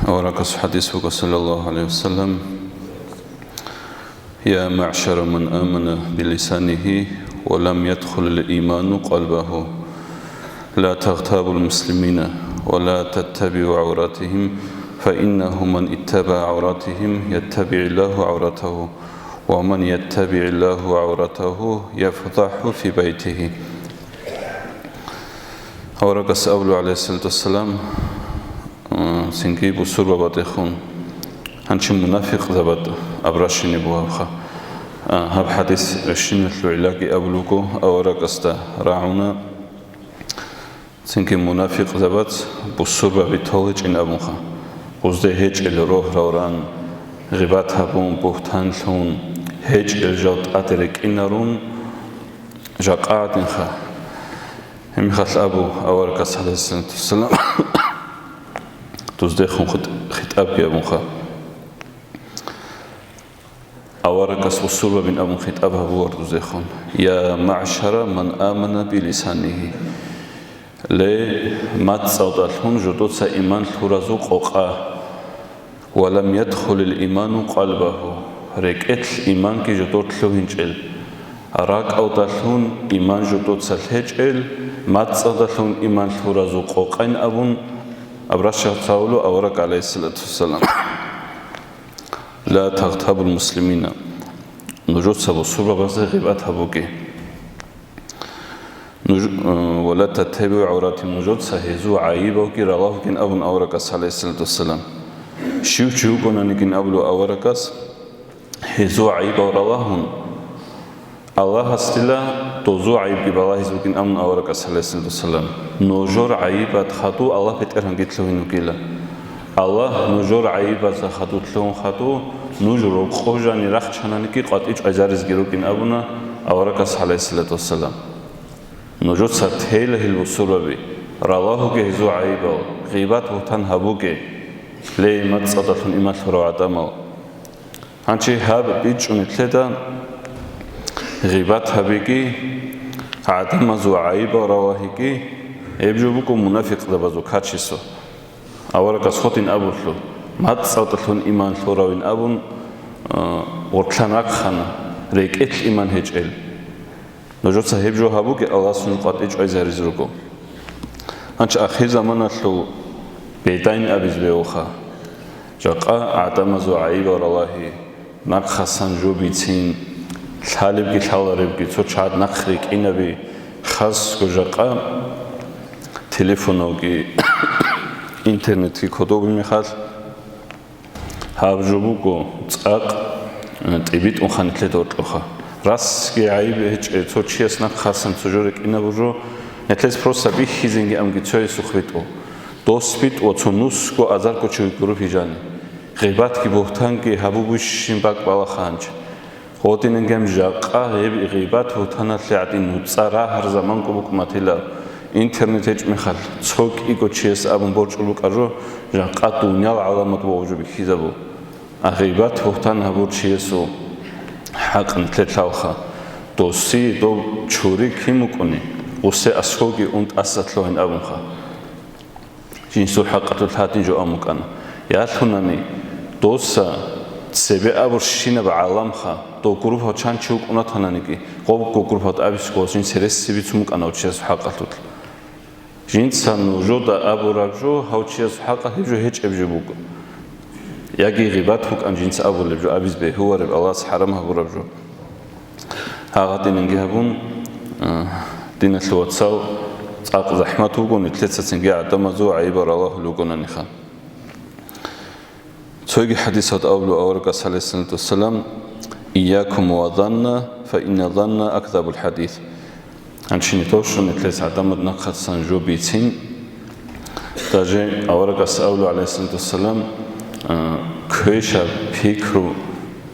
ورقص حديثك صلى الله عليه وسلم يا معشر من آمن بلسانه ولم يدخل الإيمان قلبه لا تغتابوا المسلمين ولا تتبعوا عوراتهم فإنه من اتبع عوراتهم يتبع الله عورته ومن يتبع الله عورته يفضح في بيته. ورقص أولو عليه الصلاة والسلام سنكيب سورة باتخون هنشم منافق ذبت أبراشيني بوابخا هب حديث الشين العلاقي أبلوكو أورقص راعونا سنكيب منافق ذبت بسورة بتولج إن أبوخا وزده هيج الروح روران غيبات هبون بوهتان لون هيج الجوت أترك إنرون جاقات إنخا هم خاص أبو أورقص عليه الصلاة والسلام تزدخون خطاب يا مخا أورقص والسورة من أبو خطابها بور تزدخون يا معشر من آمن بلسانه لي ما تصدقون جدوس إيمان ثرزق أقا ولم يدخل الإيمان قلبه ركعت الإيمان كي جدوت لهنجل راك أو تلون إيمان جدوت سلهجل ما تصدقون إيمان ثرزق أقا إن أبون أبرشة تاولو أورق عليه الصلاة والسلام لا تغتابوا المسلمين نجود سبو سورة بس غيبات هبوكي ولا تتبعوا عوراتهم نجود سهزو عيبوكي رغاه كن أبن أورقس عليه الصلاة والسلام شو كنا نكن أبلو أورقس هزو عيب ورغاهن الله استلا توزو عيب بالله يزوجين أمن أورقس عليه الصلاة والسلام نجور عيبات خطو الله بترهم قتلوه كلا الله نجور عيبات خطو تلون خطو نجور خوجان رخشان نكي قطيج أجارز جروكين أبونا أورقس عليه الصلاة والسلام نجور ساتهيل هالوصول بي رالله جهزو عيبه غيبات وطن هبوكي ليه ما تصدقون إيمان فروعات أمال هنشي هاب بيج ونتلدا غيبات هبيكي عدم زو عيب رواهيكي يبجوبكم منافق دبزو كاتشيسو أورقص خوتين أبوثلو ما تصدقون إيمان فروعين أبون ورتلانك خنا ريكت إيمان هجل نجوت سهيبجو هبوكي الله سبحانه قاتيج أيزاريزروكو هنش آخر زمان أتلو بيتين أبيز بيوخا جاقا عدم زو عيب رواهي نقخسان جو بيتين حالب کی حالارب کی تو چاد نخریک اینا بی خاص کجاقا تلفنو کی اینترنت کی کدو میخواد هابجوبو کو تاق تبیت اون خانت لدور لخا راس کی عیب هیچ تو چیز نخواستن تجربه اینا برو نتلس پروسا بی خیزینگی ام کی توی سخبیت او دوست بیت و تو نوس کو آزار کو چوی گروه جانی غیبت کی بهتن کی هبوبش شیمبک بالا خانج خودين نجم جاقة غيبات وثنا ثلاثين نتصارى هر زمان كوبك ماتيلا إنترنت هج مخال صوك إيكو تشيس أبون برج لوك أجو جاقة دنيا العالمات ووجو بخيزابو غيبات وثنا برج تشيسو حق نتلتلاوخا دوسي دو شوري كيموكوني وسي أسكوكي أنت أساتلوهن أبونخا جنسو حقة الثلاثين جو أموكان يالثوناني دوسا سبب أبرشينا بعالمها تو جروب هاتشان شوك وناتهانيكي قوب جروب هات أبيس كوزين سرس سبيتمك أنا وتشيز حقتول جنس نوجود أبو رجو هاتشيز حقه هجو هيج أبجبوك يجي غيبات فوق أن جنس أبو رجو أبيس به هو رب الله حرمه أبو رجو هاغتي نجيبون دين الواتساو تاق زحمته وقول نتلتس سنجي عدم زو عيبر الله لوجونا نخا توجي حديثات أولو أورقص عليه الصلاة والسلام إياكم وظن فإن ظن أكذب الحديث هنشيني توشو نتلس عدم نقص سنجو بيتين تاجي أورقص أولو عليه الصلاة والسلام كويشا بيكرو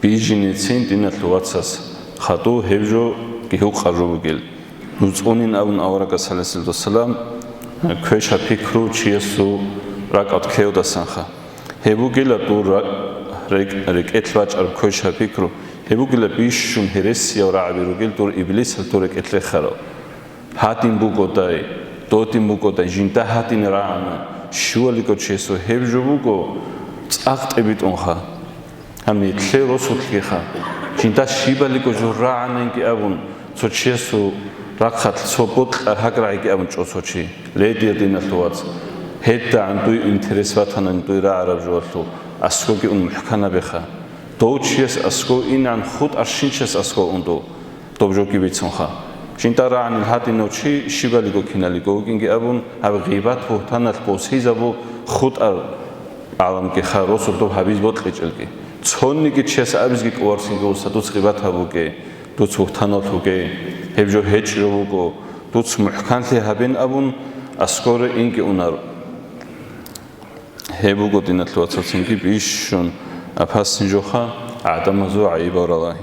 بيجينيتين دينة الواتساس خطو هبجو كيهو خرجو بجل نوزونين أون أورقص عليه الصلاة والسلام كويشا بيكرو چيسو راكات كيو دسانخا هبوغيلا دور ركعت أرب كويشا بيكرو هبوغيلا بيشون هرسيا ورعبيروغيل دور إبليس هالدور ركعت خرا هاتين بوغوداي دوتين بوغوداي جنتا هاتين راعنا شو اللي كتشيسو هبجو بوغو წაღტებით უნხა ამი თხე როსუთლი ხა ჯინდა შიბალიკო ჟურაანენკი აბუნ ცოჩიესუ რახათ სოპოტ ჰაგრაიკი აბუნ ჭოსოჩი ლედიედინალუაც ჰედა ანტუი ინტერესვათანან ტუი რა არაბჟუალუ ასკოკი ун მუჰკანაბეხა დოუჩიეს ასკო ინან ხუტ არშინჩეს ასკო უნდო დობჟოკი ვიცონხა ჯინტარაანი ჰადინოჩი შიბალიკო ქინალიკო უკინგი აბუნ აბ ღიბათ ფუთანალ პოსიზაბუ ხუტ ალამკი ხაროსო დო ჰაბიზ ბოტყიჭელკი ცონნიკი ჩეს აბიზგი ყوارსინგო უსადუც ღიბათ აბუკე დუც ფუთანალთუკე ჰებჯო ჰეჭროვუკო დუც მუჰკანლი ჰაბენ აბუნ ასკორე ინკი უნარ هبوغو دينتلو اتسنكي بيشون افاسن جوخا عدمزو عيب الله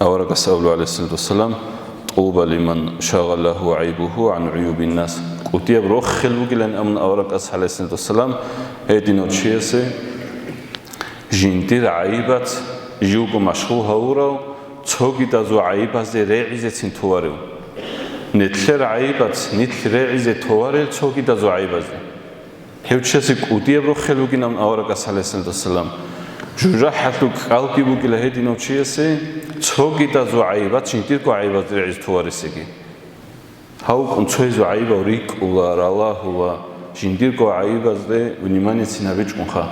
اورق السلام عليه الصلاه والسلام طوبى لمن شغله عيبه عن عيوب الناس قوتي بروخ خلوغلن امن اورق عليه الصلاه والسلام هدينو تشيسه جينتير عيبات يوغو مشغول هورو ცოგი და ზო აიბაზე რეღიზე ცინთوارو ნეთლერ აიბაც ნეთლ რეღიზე თوارელ ცოგი და ზო აიბაზე هيوتشاسي قوديه برو خلوغينام اورا قسالسن دسلام جوجا حتو قالقي بوكلا هدينو تشيسي ცოგი და ზო აიბა ჩინტირკო აიბაზე რეღიზ თوارისიგი هاو كونتوي زو აიბა რიკულა რალაჰულა ჩინტირკო აიბაზე ვინიმანი ცინაბიჭუნხა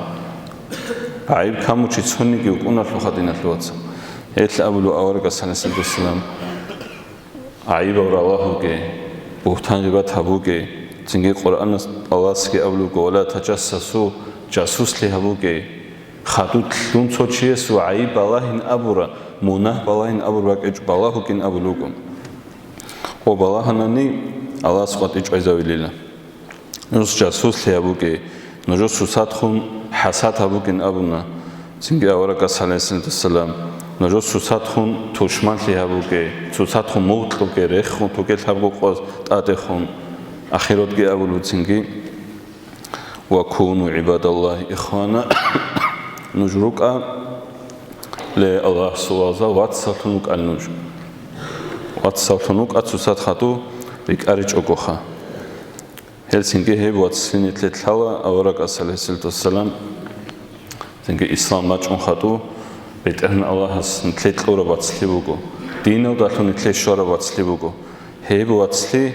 აიბ კამუჩი ცონიგი უკუნალო ხადინალოაც ეთლ აბულუ აურა გასალესენ დოსლამ აიბა რალაჰუგე ბუხთანგება თაბუგე ცინგი ყურანს ალასკი აბლუ გოლა თაჯასასუ ჯასუსლი ჰაბუგე ხადუთ ლუნცოჩიესუ აიბა ლაჰინ აბურა მონა ბალაჰინ აბურა კეჭ ბალაჰუკინ აბლუგო ო ბალაჰანანი ალას ყოტი ჭაიზავილილა ნუს ჯასუსლი ჰაბუგე ნუჯო სუსათხუნ ჰასათ ჰაბუგინ აბუნა ცინგი აურა გასალესენ დოსლამ نجو سوساتخون توشمان لیابوگه سوساتخون موتلوگه رخون توگه لابگو قاز تادخون آخرات گه اولوتینگی و کونو عباد الله اخوانا نجروک ل الله سوازا وات سالتونوک النوج وات سالتونوک ات سوسات خاتو بیک آریچ اوگوخا هلسینگی هی وات سینیت لطلا اورک علیه السلام سینگی اسلام ماچون خاتو بيترن الله هس نتلت لورا باتسلي بوجو دينه ودالو نتلت شورا باتسلي بوجو هيبو باتسلي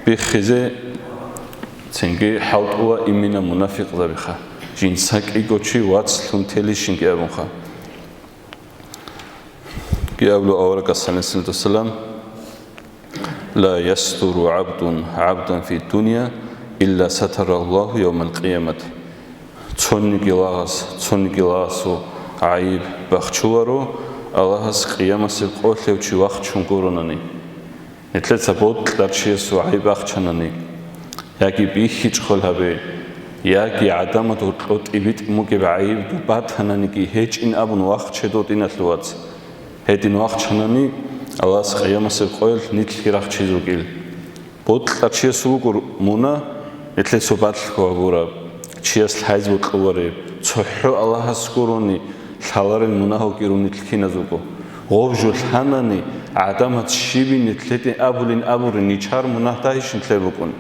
بخزة تنجي حوت هو إمينا منافق ذبيخه جنسك إيجوشي واتسلون تليشين كأبونخه كأبلو أورك الصلاة والسلام لا يستر عبدا في الدنيا إلا ستر الله يوم القيامة توني جلاسو عيب بخشوارو الله's قيامس القول لوشي وقت شنقورناني نتلت سبوت لارشيسو عيب بخشناني ياكي بيخيج خلها ياكي عدامة وطلوت إبيت موكي بعيب باتهناني كي هيج إن أبن وقت شدوت إن الوات هيدين وقت شناني الله's قيامس القول نتلي راح تشيزوكيل بوت لارشيسو مونا نتلت سبات الكوابورا تشيس الحيز وطلواري تحو الله's كوروني حلارن مناهو كيروني تلكينازوكو غوجو الحناني عدمت شيبين تلتي أبولين نيشار مناهتاهيش نتلبوكون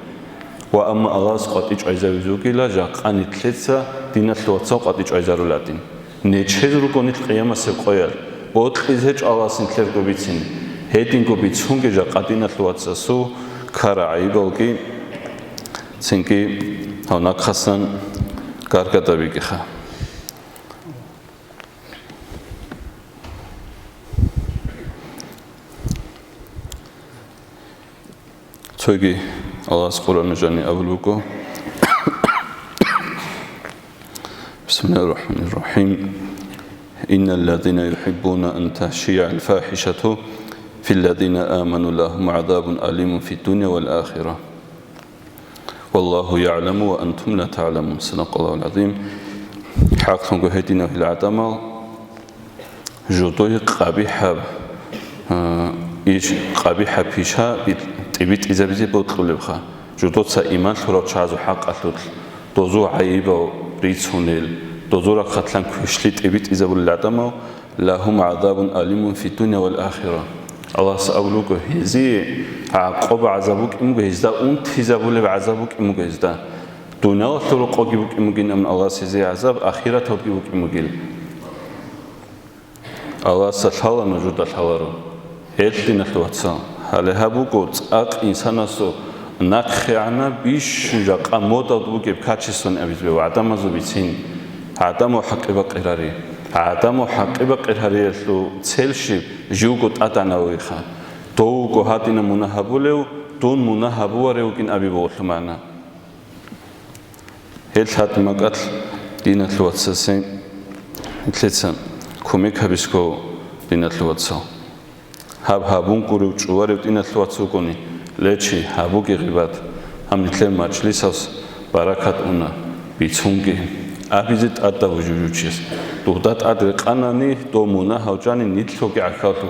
وأما الله سقطيج عزاوزوكي لا جاقاني تلتسا دينات لواتسا قطيج عزارولاتين نيشهزروكو نتلقياما سبقويال بوتخيزهج الله سنتلركو بيتسين هيدينكو بيتسونكي جاقاتينات لواتسا سو كارا عيبالكي سنكي هاو ناكخاسان كاركاتا بيكيخا توجي الله سبحانه جاني أبلوكو بسم الله الرحمن الرحيم إن الذين يحبون أن تشيع الفاحشة في الذين آمنوا لهم عذاب أليم في الدنيا والآخرة والله يعلم وأنتم لا تعلمون صدق الله العظيم حقكم هدينا في العدم جدوي قبيحة إيش قبيحة بيشا تبيت إذا بيجي بطلبها جدود سإيمان ثروت شازو حق أثلت دوزو عيبة ريتسونيل دوزو رقتلان كشلي تبيت إذا بالعدم لهم عذاب أليم في الدنيا والآخرة الله سأقولك هزي عقب عذابك إمجه هزدا أنت هزابول بعذابك إمجه هزدا Дуняла тлуру қоги буки мугин амн Аллах сезе азаб ахират хоги буки мугил. Аллах сахала нужуда халару. Хелдин ахлуатса. Хале хабуко цак инсанасо накхиана биш жақа мода буки качесон абизбе адамазу бицин. Адамо хақиба қирари. Адамо хақиба қирари лу целши жуго татанауиха. Доуго хатина мунахабулеу дун мунахабуареукин абиболмана. Хелхат магат динатлуатсасе итлеца кумекабиско динатлуатсо хабун куру чуарев динатлуатсукони лечи хабуги гибат амнитле мачлисас баракат уна бицунги абизит ата вужучис дудат адре qanani до муна хавжани нитлоги акату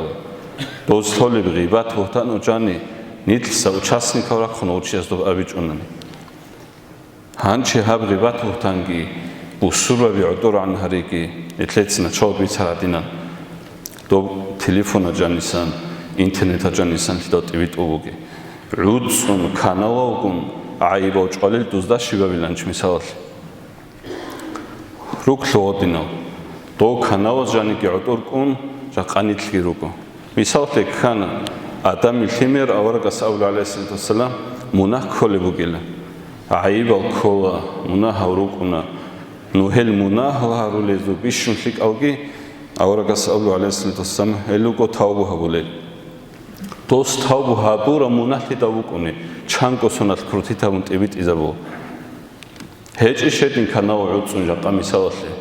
досхоли гибат хутан ужани нитлса участникора хночиас до абичунани Hanchi hab ribat utangi usura bi udur an hariki etletsina chobi saradina do telefona janisan interneta janisan do tvit ubugi rudsun kanalogun aibo chqalil duzda shivavilanch misal ruklodino do kanalo jani ki udur kun jaqanitli ruko misal tekhan adam ilhimer awraga saul alayhi salam munah kolebugila عيب الكولا مناه وروكنا نهل مناه هاروليزو بيشنشك أوجي أورجس أولو عليه الصلاة والسلام هلوكو تاوبها بولي توس تاوبها بورا مناه تاوبكوني شانكو سنات كروتي تاون تبيت إزابو هيج إشتين كانوا عودسون جاقا مثالي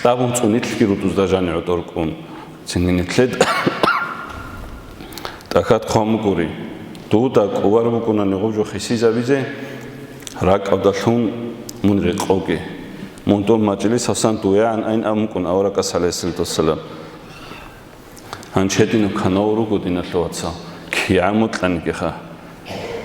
تاون تونيت كيروتوز دجاني عطوركون سنين تلد تاكات خامكوري دودا كواربكونا نغوجو خسيزا بيزي رак авдалхун мунри қоги мунтон маҷлис ҳасан дуян айн амкун аврака салесилтусалам ҳанчетину канауру гудиналлуатса киамутлангиха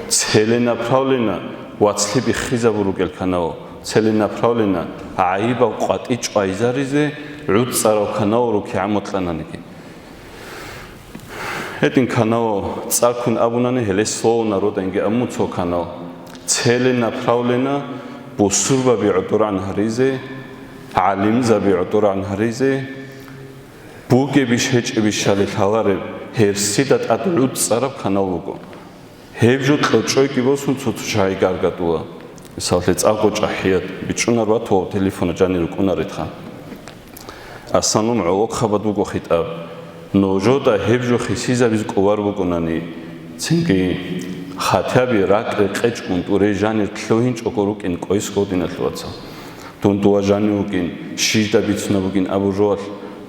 целенаправлена вацлиби хизабуругел канао целенаправлена аиба қати ჭაიზარიზე ዑდცარავ канауру киамутлананиги ეტინ канао царкун абунани ҳелесоуна роденги амуцо канао целенаправлена бусурба биътуран харизе алим забиътуран харизе буге бишеч бишали халаре херсидат адлуд цараб каналуго хевжу тлочой кибосун цуцчай гаргатуа мисале цаго ჭაჰიათ ბიჭუნარვა თო ტელეფონა ჯანი რუკუნარითხა ასანუმ ოლო ხაბად უგო ხიტა ნოჟოდა ჰევჟო ხისიზავის ყوارბუკუნანი ცინკი ხათაბი რაკრე ყეჭკუნ ტურე ჟანი თლოინ ჭოკორუკინ ყოის კოდინალუაცა დუნდუა ჟანიუკინ შიჟდა ბიცნაბუკინ აბუჟოალ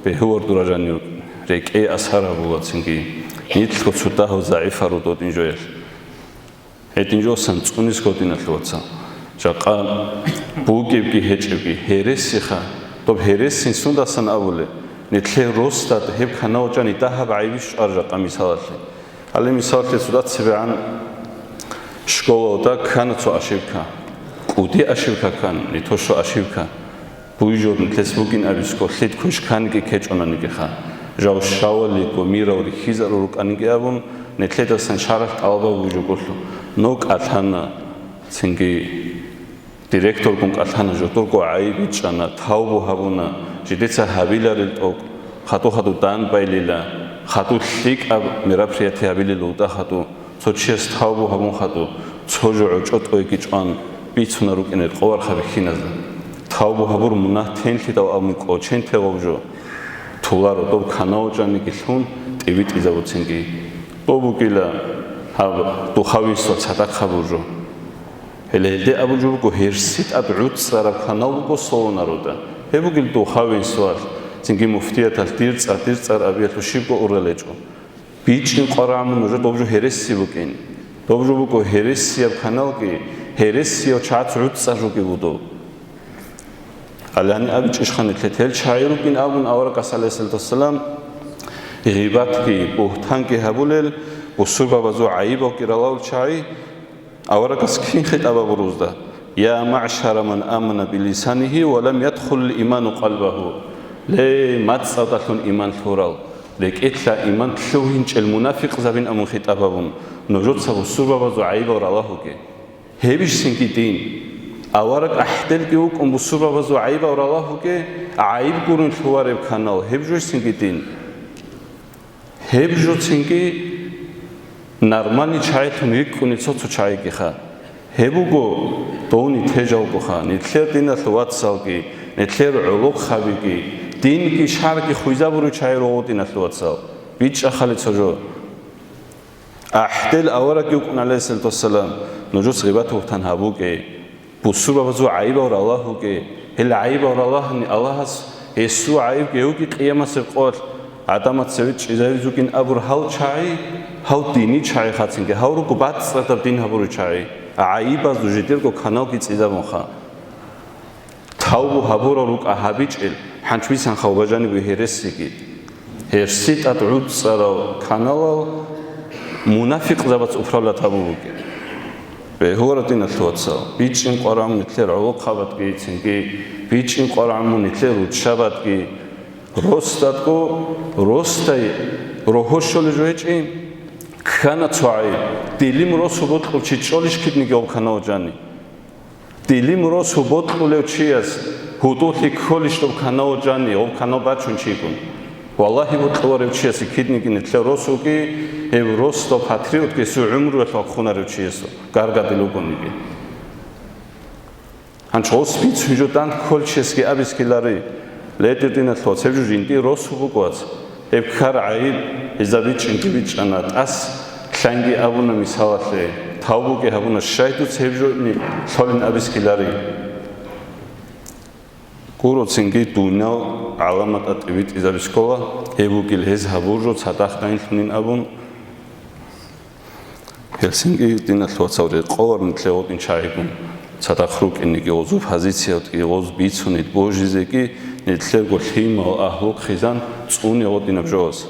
ბეჰორდურა ჟანიუკ რეკე ასარაბუა ცინკი ნიტლო ცუტაჰო ზაიფარო დოდინჯოელ ეტინჯოსან წუნის კოდინალუაცა ჟაყა ბუგებგი ჰეჭებგი ჰერესიხა დობ ჰერესინ სუნდასან აბულე ნიტლე როსტად ჰებ ხანაოჯანი დაჰაბ აივიშ არჟა ყამისალალე ალი მისალე სუდაც ვან школа да канцо ашивка куди ашивка кан нитошо ашивка буйжод тлесбугин абиско лит куш канги кечонани геха жав шавали ко мираури хизаро руканги абун нетледасан шарах алба буйжоголу нок атана цинги директор кун атана жоторко аибичана таубу хабуна жидеца хабиларил ток хату дан байлила хату лик аб мераприятия билилу да хату სოჩიას თავო ჰამონ ხატო ცოჟო ჭოტო იკიჭან ბიცუნა რუკინე ყوار ხაბი ხინაზა თავო ჰაბურ მუნა თენხი და ამიკო ჩენთეღობჟო თულარო დო ქანაოჯანი კიხუნ ტივიტ იზავოცინგი ბობუკილა ჰაბ დო ხავისო ცატახაბუჟო ელელდე აბუჯუ გო ჰერსით აბუც სარა ქანაუგო სოუნაროდა ჰებუგილ დო ხავისო ცინგი მუფტიათალ დირწარ აბიათუ შიბო ურელეჭო ბიჭი ყრამუნ ჟო დობჟო ჰერესიბუკინ დობჟო ბუკო ჰერესია ქანალკი ჰერესიო ჩაცრუც საჟუკი უდო ალანი აბიჭი ხანი თეთელ ჩაირუკინ აბუნ ავარ კასალესელტოსალამ ღიბათკი ბუჰთანკი ჰაბულელ უსურბა ბაზო აიბო კირალაულ ჩაი ავარ კასკინ ხეტაბა ბრუზდა يا معشر من آمن بلسانه ولم يدخل الإيمان قلبه لا متصدقون إيمان ثورال لكن إيمان ثوهين المنافق زبين أمون خطابهم نجود سبسوبة وزعيبة ورالله كي هبش سنكي دين аварак ахтел ки ук умбусуба базу айба ураллаху ки айб гурун луареб канал хебжусинги дин хебжусинги нормальный чайтун иккуни цоцу чайги ха хебуго доуни тежалгу ха нитлер дина луатсалги нитлер улуг хабиги динги шарги хуизабуру чайро дина луатсал бича хали цожо ахтел аварак юкун алейхиссалату вассалам нужус гибату танхабуги بوسوبا بزو عيبا ور الله كي هل عيبا ور الله ني الله يسوع عيب كيوكي قيامه سقول عدمت سويت اذا زوكين ابر هاو چاي هاو ديني چاي خاتين كي هاو رو بات سرتر دين هبرو چاي عيبا زوجيتر كو خناو كي صيدا مخا تاو هبرو رو احابيچل حنچويسان خوباجاني بهرسيكي هرسيت ادعود صرا كانال منافق زبط افرلا تابوكي بهورتين الثوتسا بيجين قرام نتلر عوق خبط كيتسنكي بيجين قرام نتلر وتشابط كي روستاتكو روستاي روحوشول جويچين كانا توعي ديليم رو سبوت قوچي چولش كدني گو كانو جاني ديليم رو سبوت قولو چياس هودوتي كولش تو كانو جاني او كانو باچون چيكون والله بوتلورو چياس كدني نتلر روسوكي Евросто патриот ки су умру ето хунару чиесо гаргадилугониги анчос спиц жудан колчески абискилари летидина тхоцев жинди росубугоц ебкар аи изавичинги бичанат ас кланги абуна мисавасе тавбуги абуна шайту цевжони солин абискилари куроцинги дуна аламат атвит изавискова ебугил hez haburo цадахтаин хнин абун Helsinki dinatlotsavre qovarn tleodin chaigum sadakhrukini ki ozu pozitsiot ki oz bitsunit bojize ki netlergo khima ahluk khizan tsuni odinabjos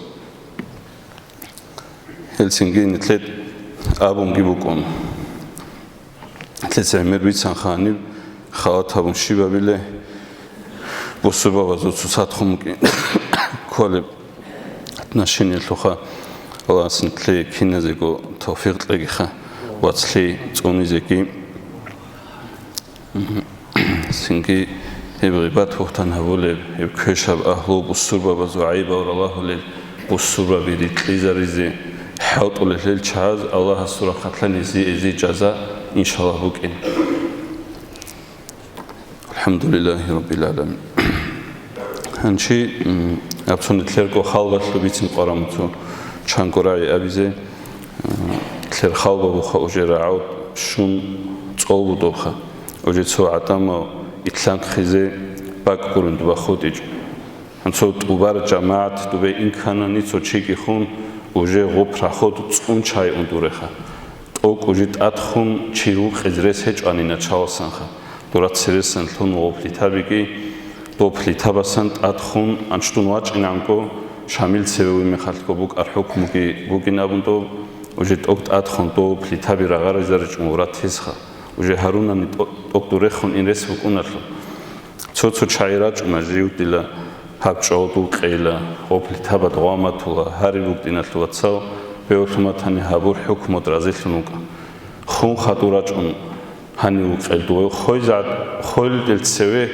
Helsinki netlet abun gibukon tletsemer bitsan khani khawatabun shibabile bosubavazo tsatkhumu koleb nashini lukha Ласнтли кинезего توفيق لغيخا واتسلي تونيزكي سنكي هبغيبات وقتان هبولي هبكشاب أهلو بسوربا بزوعيبا ورالله ليل بسوربا بيديت ليزاريزي حوط ليل چاز الله السورة خطلاني زي جزا إن شاء الله بوكين الحمد لله رب العالمين هنشي أبسون تلرقو خالغت لبيتين قرامتو ჩანგორაი აბიზე თლერ ხალბა ბუხა უჟერა აუ შუნ წოლუდოხა ოჯეცო ადამო იტლან ხიზე ბაკურუნ დვა ხოდიჭ ანცო ტუბარ ჯამაათ დუბე ინქანანი ცოჩიკი ხუნ უჟე ღოფრა ხოდ წუნ ჩაი უნდურეხა ტოკ უჟი ტათხუნ ჩირუ ხიზრეს ჰეჭანინა ჩავასანხა დურათ სერესან თუნ ოფლითაბიკი დოფლითაბასან ტათხუნ ანჩტუნ ვაჭინანკო شامل سوي مخالكو بوك أرحكم بوكي نابنتو وجد أوقات أدخن تو بليتابي رغار زرج مورات تسخا وجد هارونا نتوقتو رخون إن رسو كوناتلو تسوتسو شايراج مجريو ديلا هابشعودو قيلا وبليتابا دواماتولا هاري بوك ديناتلو واتساو بيوتوماتاني هابور حكمو درازيتلو نوكا خون خاتوراج هاني وقيلدو خويل دل تسوي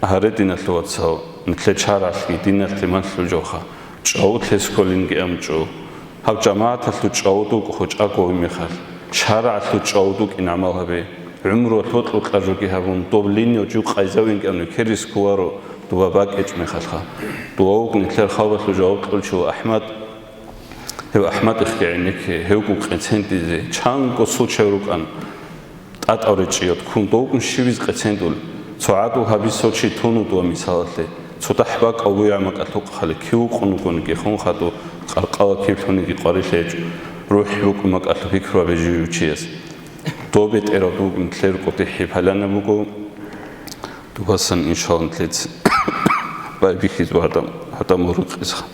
هاري ديناتلو واتساو نتلي چارالي ديناتلي مانتلو جوخا چاوت لسكولينگي امچو هاو جماعت لو چاودو خوچ اگوي مخال چارالو چاودو كينامالبي عمرو لوطلو قاجوكي هاون دوبلينيو جو قايزاوينگي امنو كيريس كوارو دوباك اچ مخالخا دووك نتلر خاوتلو جاوب قلچو احمد هو احمد اختيعنيك هوكو قنسنتيزي چانگو سوچيروكان ტატავრეჭიოთ ქუნდოუკ შივის ყეცენდულ ცოადუ ჰაბისოჩი თუნუ დო მისალალე ცოტა ჰბა ყავია მაკათო ხალე ქიუ ყუნუკონი კი ხონ ხატო ყალყალა ქიფთონი კი ყარიშეჭ როჰი უკ მაკათო ფიქრვა ბეჯიუჩიეს დობე ტერო დუ მთლერ ყოტი ჰიფალანა მუგო დუბასან ინშალლაჰ თლეც ბაიბიხის ვარდამ ჰატამურუ ყისხა